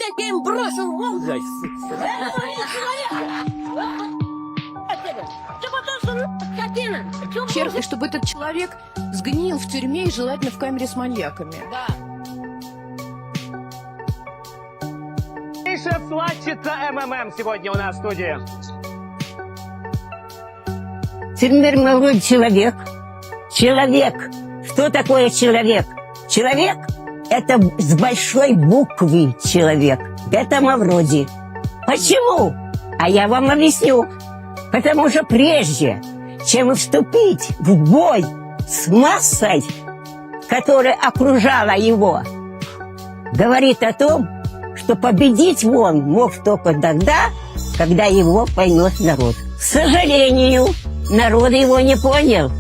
таким бросил мозг. Черт, чтобы этот человек сгнил в тюрьме и желательно в камере с маньяками. Да. Шеф-сватчица МММ сегодня у нас в студии. Теперь молодой человек. Человек. Что такое человек? Человек – это с большой буквы человек. Это Мавроди. Почему? А я вам объясню. Потому что прежде, чем вступить в бой с массой, которая окружала его, говорит о том, что победить он мог только тогда, когда его поймет народ. К сожалению, народ его не понял.